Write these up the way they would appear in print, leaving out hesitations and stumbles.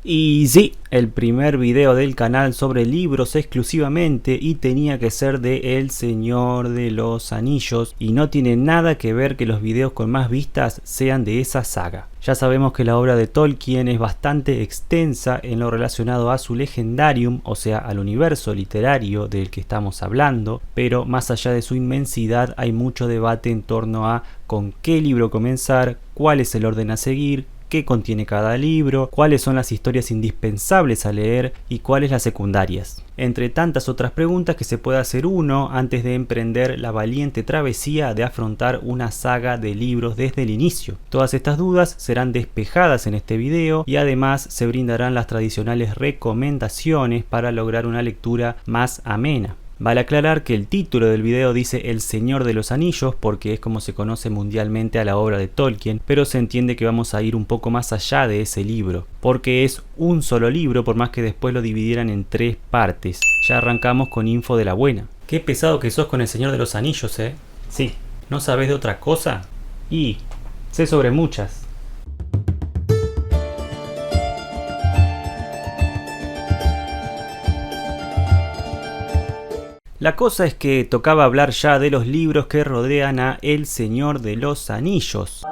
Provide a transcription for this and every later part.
Y sí, el primer video del canal sobre libros exclusivamente y tenía que ser de El Señor de los Anillos y no tiene nada que ver que los videos con más vistas sean de esa saga. Ya sabemos que la obra de Tolkien es bastante extensa en lo relacionado a su legendarium, o sea, al universo literario del que estamos hablando, pero más allá de su inmensidad hay mucho debate en torno a con qué libro comenzar, cuál es el orden a seguir, qué contiene cada libro, cuáles son las historias indispensables a leer y cuáles las secundarias. Entre tantas otras preguntas que se puede hacer uno antes de emprender la valiente travesía de afrontar una saga de libros desde el inicio. Todas estas dudas serán despejadas en este video y además se brindarán las tradicionales recomendaciones para lograr una lectura más amena. Vale aclarar que el título del video dice El Señor de los Anillos porque es como se conoce mundialmente a la obra de Tolkien, pero se entiende que vamos a ir un poco más allá de ese libro, porque es un solo libro por más que después lo dividieran en 3 partes. Ya arrancamos con info de la buena. Qué pesado que sos con El Señor de los Anillos, ¿eh? Sí, ¿no sabés de otra cosa? Y sé sobre muchas. La cosa es que tocaba hablar ya de los libros que rodean a El Señor de los Anillos.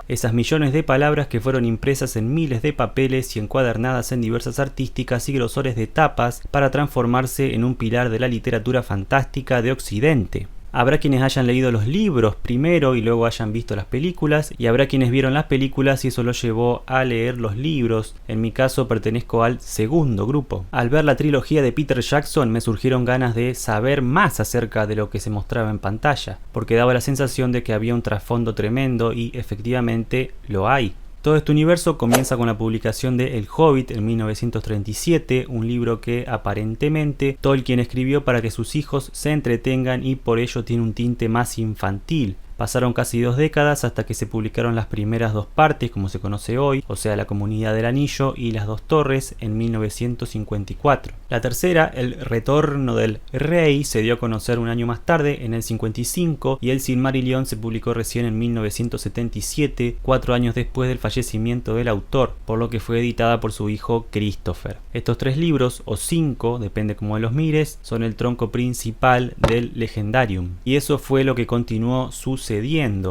Esas millones de palabras que fueron impresas en miles de papeles y encuadernadas en diversas artísticas y grosores de tapas para transformarse en un pilar de la literatura fantástica de Occidente. Habrá quienes hayan leído los libros primero y luego hayan visto las películas, y habrá quienes vieron las películas y eso los llevó a leer los libros. En mi caso pertenezco al segundo grupo. Al ver la trilogía de Peter Jackson me surgieron ganas de saber más acerca de lo que se mostraba en pantalla, porque daba la sensación de que había un trasfondo tremendo y efectivamente lo hay. Todo este universo comienza con la publicación de El Hobbit en 1937, un libro que aparentemente Tolkien escribió para que sus hijos se entretengan y por ello tiene un tinte más infantil. Pasaron casi 2 décadas hasta que se publicaron las primeras 2 partes, como se conoce hoy, o sea, La Comunidad del Anillo y Las Dos Torres en 1954. La tercera, El Retorno del Rey, se dio a conocer un año más tarde, en el 55, y El Silmarillion se publicó recién en 1977, 4 años después del fallecimiento del autor, por lo que fue editada por su hijo Christopher. Estos 3 libros, o 5, depende cómo los mires, son el tronco principal del Legendarium, y eso fue lo que continuó sucediendo.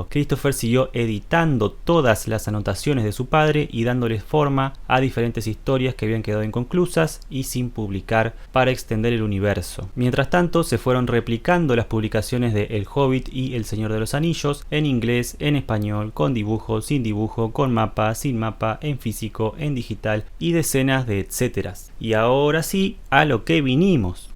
Christopher siguió editando todas las anotaciones de su padre y dándoles forma a diferentes historias que habían quedado inconclusas y sin publicar para extender el universo. Mientras tanto, se fueron replicando las publicaciones de El Hobbit y El Señor de los Anillos en inglés, en español, con dibujo, sin dibujo, con mapa, sin mapa, en físico, en digital y decenas de etcéteras. Y ahora sí, a lo que vinimos.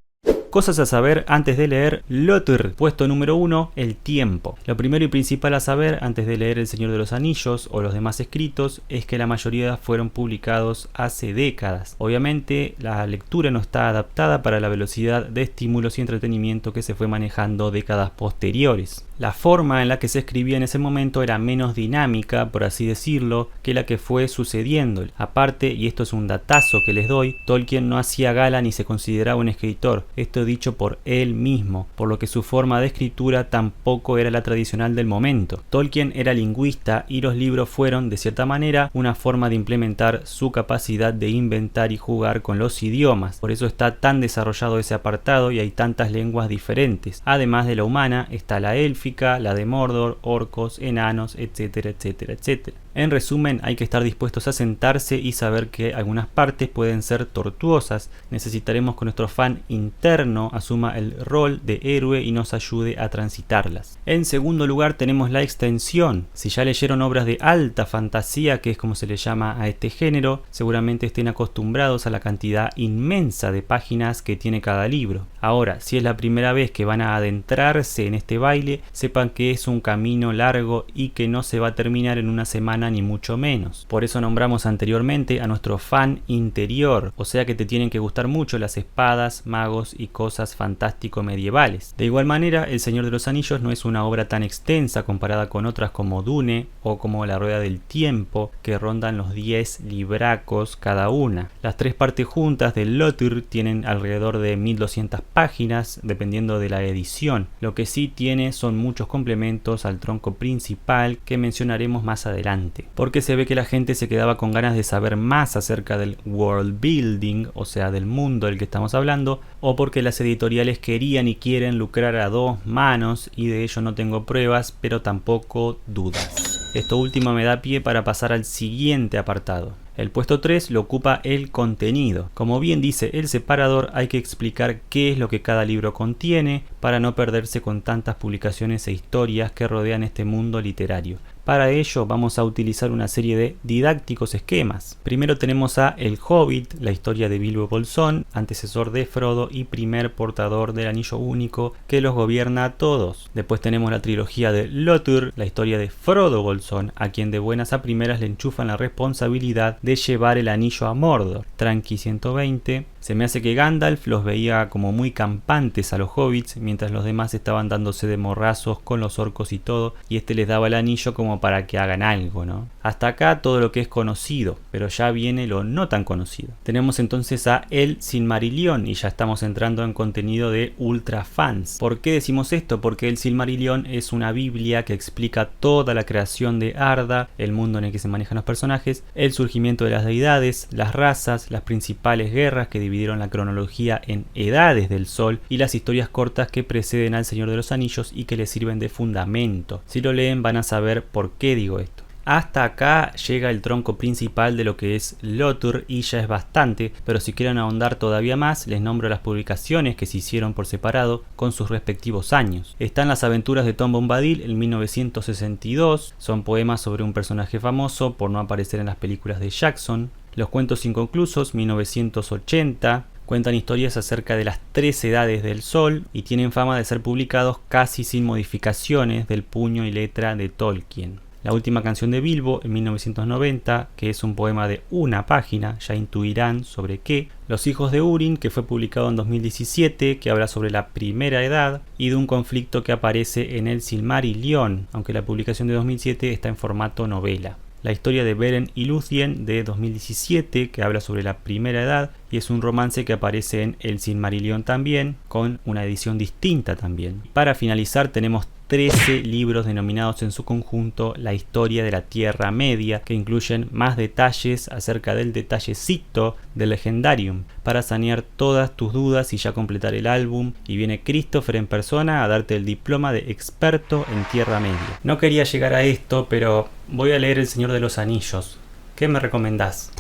Cosas a saber antes de leer Lotr. Puesto número 1, el tiempo. Lo primero y principal a saber antes de leer El Señor de los Anillos o los demás escritos es que la mayoría fueron publicados hace décadas. Obviamente la lectura no está adaptada para la velocidad de estímulos y entretenimiento que se fue manejando décadas posteriores. La forma en la que se escribía en ese momento era menos dinámica, por así decirlo, que la que fue sucediendo. Aparte, y esto es un datazo que les doy, Tolkien no hacía gala ni se consideraba un escritor, esto dicho por él mismo, por lo que su forma de escritura tampoco era la tradicional del momento. Tolkien era lingüista y los libros fueron, de cierta manera, una forma de implementar su capacidad de inventar y jugar con los idiomas. Por eso está tan desarrollado ese apartado y hay tantas lenguas diferentes. Además de la humana, está la élfica, la de Mordor, orcos, enanos, etcétera, etcétera, etcétera. En resumen, hay que estar dispuestos a sentarse y saber que algunas partes pueden ser tortuosas. Necesitaremos que nuestro fan interno asuma el rol de héroe y nos ayude a transitarlas. En segundo lugar tenemos la extensión. Si ya leyeron obras de alta fantasía, que es como se le llama a este género, seguramente estén acostumbrados a la cantidad inmensa de páginas que tiene cada libro. Ahora, si es la primera vez que van a adentrarse en este baile, sepan que es un camino largo y que no se va a terminar en una semana ni mucho menos. Por eso nombramos anteriormente a nuestro fan interior, o sea que te tienen que gustar mucho las espadas, magos y cosas fantástico medievales. De igual manera, El Señor de los Anillos no es una obra tan extensa comparada con otras como Dune o como La Rueda del Tiempo, que rondan los 10 libracos cada una. Las 3 partes juntas del Lotr tienen alrededor de 1200 páginas dependiendo de la edición. Lo que sí tiene son muchos complementos al tronco principal que mencionaremos más adelante, porque se ve que la gente se quedaba con ganas de saber más acerca del world building, o sea del mundo del que estamos hablando, o porque las editoriales querían y quieren lucrar a dos manos, y de ello no tengo pruebas pero tampoco dudas. Esto último me da pie para pasar al siguiente apartado. El puesto 3 lo ocupa el contenido. Como bien dice el separador, hay que explicar qué es lo que cada libro contiene para no perderse con tantas publicaciones e historias que rodean este mundo literario. Para ello vamos a utilizar una serie de didácticos esquemas. Primero tenemos a El Hobbit, la historia de Bilbo Bolsón, antecesor de Frodo y primer portador del anillo único que los gobierna a todos. Después tenemos la trilogía de Lothar, la historia de Frodo Bolsón, a quien de buenas a primeras le enchufan la responsabilidad de llevar el anillo a Mordor. Tranqui 120. Se me hace que Gandalf los veía como muy campantes a los hobbits, mientras los demás estaban dándose de morrazos con los orcos y todo, y este les daba el anillo como para que hagan algo, ¿no? Hasta acá todo lo que es conocido, pero ya viene lo no tan conocido. Tenemos entonces a El Silmarillion, y ya estamos entrando en contenido de ultra fans. ¿Por qué decimos esto? Porque El Silmarillion es una biblia que explica toda la creación de Arda, el mundo en el que se manejan los personajes, el surgimiento de las deidades, las razas, las principales guerras que dividieron la cronología en edades del sol y las historias cortas que preceden al Señor de los Anillos y que les sirven de fundamento. Si lo leen van a saber por qué digo esto. Hasta acá llega el tronco principal de lo que es Lothar y ya es bastante, pero si quieren ahondar todavía más les nombro las publicaciones que se hicieron por separado con sus respectivos años. Están las aventuras de Tom Bombadil en 1962, son poemas sobre un personaje famoso por no aparecer en las películas de Jackson. Los cuentos inconclusos, 1980, cuentan historias acerca de las 3 edades del sol y tienen fama de ser publicados casi sin modificaciones del puño y letra de Tolkien. La última canción de Bilbo en 1990, que es un poema de una página, ya intuirán sobre qué. Los hijos de Húrin, que fue publicado en 2017, que habla sobre la primera edad y de un conflicto que aparece en el Silmarillion, aunque la publicación de 2007 está en formato novela. La historia de Beren y Lúthien de 2017, que habla sobre la primera edad y es un romance que aparece en El Silmarillion también, con una edición distinta también. Para finalizar tenemos 13 libros denominados en su conjunto La historia de la Tierra Media, que incluyen más detalles acerca del detallecito del Legendarium, para sanear todas tus dudas y ya completar el álbum, y viene Christopher en persona a darte el diploma de experto en Tierra Media. No quería llegar a esto, pero voy a leer El Señor de los Anillos. ¿Qué me recomendás?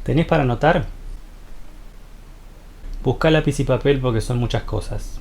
¿Tenés para anotar? Busca lápiz y papel porque son muchas cosas.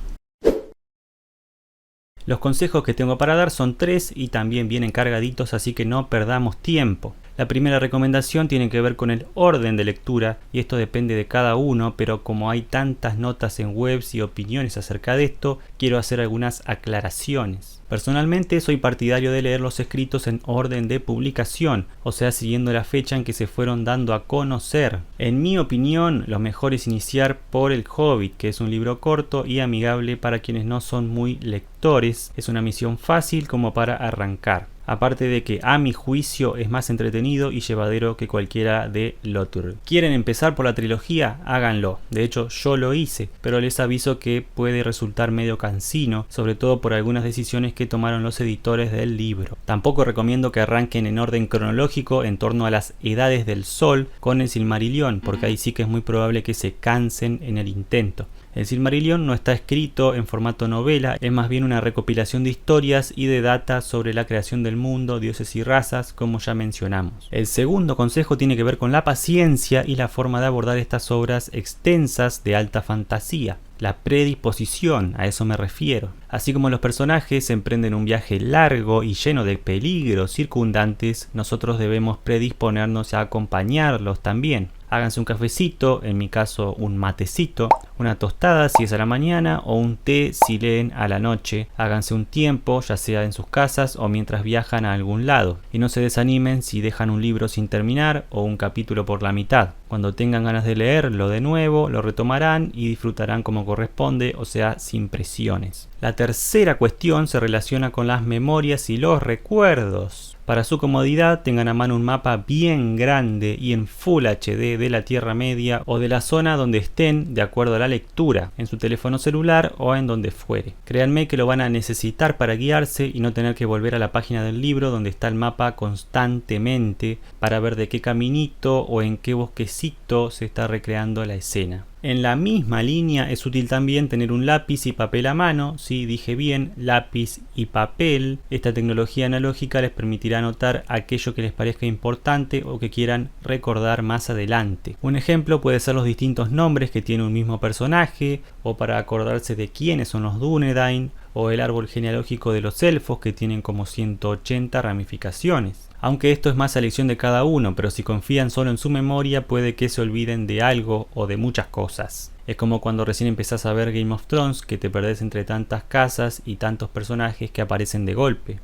Los consejos que tengo para dar son 3 y también vienen cargaditos, así que no perdamos tiempo. La primera recomendación tiene que ver con el orden de lectura y esto depende de cada uno, pero como hay tantas notas en webs y opiniones acerca de esto, quiero hacer algunas aclaraciones. Personalmente soy partidario de leer los escritos en orden de publicación, o sea siguiendo la fecha en que se fueron dando a conocer. En mi opinión, lo mejor es iniciar por El Hobbit, que es un libro corto y amigable para quienes no son muy lectores. Es una misión fácil como para arrancar. Aparte de que a mi juicio es más entretenido y llevadero que cualquiera de Lothar. ¿Quieren empezar por la trilogía? Háganlo. De hecho yo lo hice, pero les aviso que puede resultar medio cansino, sobre todo por algunas decisiones que tomaron los editores del libro. Tampoco recomiendo que arranquen en orden cronológico en torno a las edades del sol con el Silmarillion, porque ahí sí que es muy probable que se cansen en el intento. El Silmarillion no está escrito en formato novela, es más bien una recopilación de historias y de data sobre la creación del mundo, dioses y razas, como ya mencionamos. El segundo consejo tiene que ver con la paciencia y la forma de abordar estas obras extensas de alta fantasía. La predisposición, a eso me refiero. Así como los personajes emprenden un viaje largo y lleno de peligros circundantes, nosotros debemos predisponernos a acompañarlos también. Háganse un cafecito, en mi caso un matecito, una tostada si es a la mañana o un té si leen a la noche. Háganse un tiempo, ya sea en sus casas o mientras viajan a algún lado. Y no se desanimen si dejan un libro sin terminar o un capítulo por la mitad. Cuando tengan ganas de leerlo de nuevo, lo retomarán y disfrutarán como corresponde, o sea, sin presiones. La tercera cuestión se relaciona con las memorias y los recuerdos. Para su comodidad, tengan a mano un mapa bien grande y en Full HD de la Tierra Media o de la zona donde estén de acuerdo a la lectura, en su teléfono celular o en donde fuere. Créanme que lo van a necesitar para guiarse y no tener que volver a la página del libro donde está el mapa constantemente para ver de qué caminito o en qué bosquecito se está recreando la escena. En la misma línea es útil también tener un lápiz y papel a mano, sí, dije bien, lápiz y papel. Esta tecnología analógica les permitirá anotar aquello que les parezca importante o que quieran recordar más adelante. Un ejemplo puede ser los distintos nombres que tiene un mismo personaje, o para acordarse de quiénes son los Dúnedain, o el árbol genealógico de los elfos que tienen como 180 ramificaciones. Aunque esto es más a elección de cada uno, pero si confían solo en su memoria puede que se olviden de algo o de muchas cosas. Es como cuando recién empezás a ver Game of Thrones, que te perdés entre tantas casas y tantos personajes que aparecen de golpe.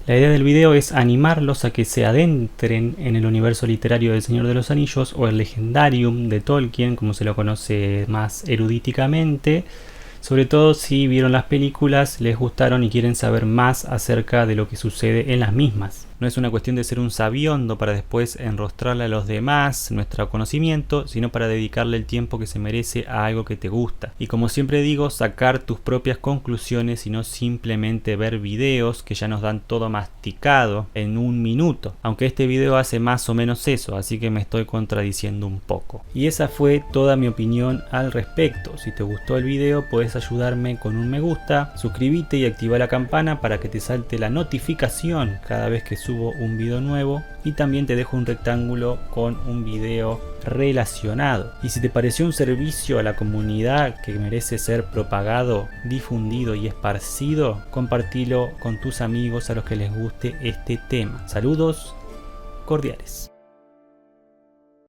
La idea del video es animarlos a que se adentren en el universo literario del Señor de los Anillos o el Legendarium de Tolkien, como se lo conoce más erudíticamente. Sobre todo si vieron las películas, les gustaron y quieren saber más acerca de lo que sucede en las mismas. No es una cuestión de ser un sabiondo para después enrostrarle a los demás nuestro conocimiento, sino para dedicarle el tiempo que se merece a algo que te gusta. Y como siempre digo, sacar tus propias conclusiones y no simplemente ver videos que ya nos dan todo masticado en un minuto. Aunque este video hace más o menos eso, así que me estoy contradiciendo un poco. Y esa fue toda mi opinión al respecto. Si te gustó el video, puedes ayudarme con un me gusta, suscríbete y activa la campana para que te salte la notificación cada vez que subo un video nuevo, y también te dejo un rectángulo con un video relacionado. Y si te pareció un servicio a la comunidad que merece ser propagado, difundido y esparcido, compartilo con tus amigos a los que les guste este tema. Saludos cordiales.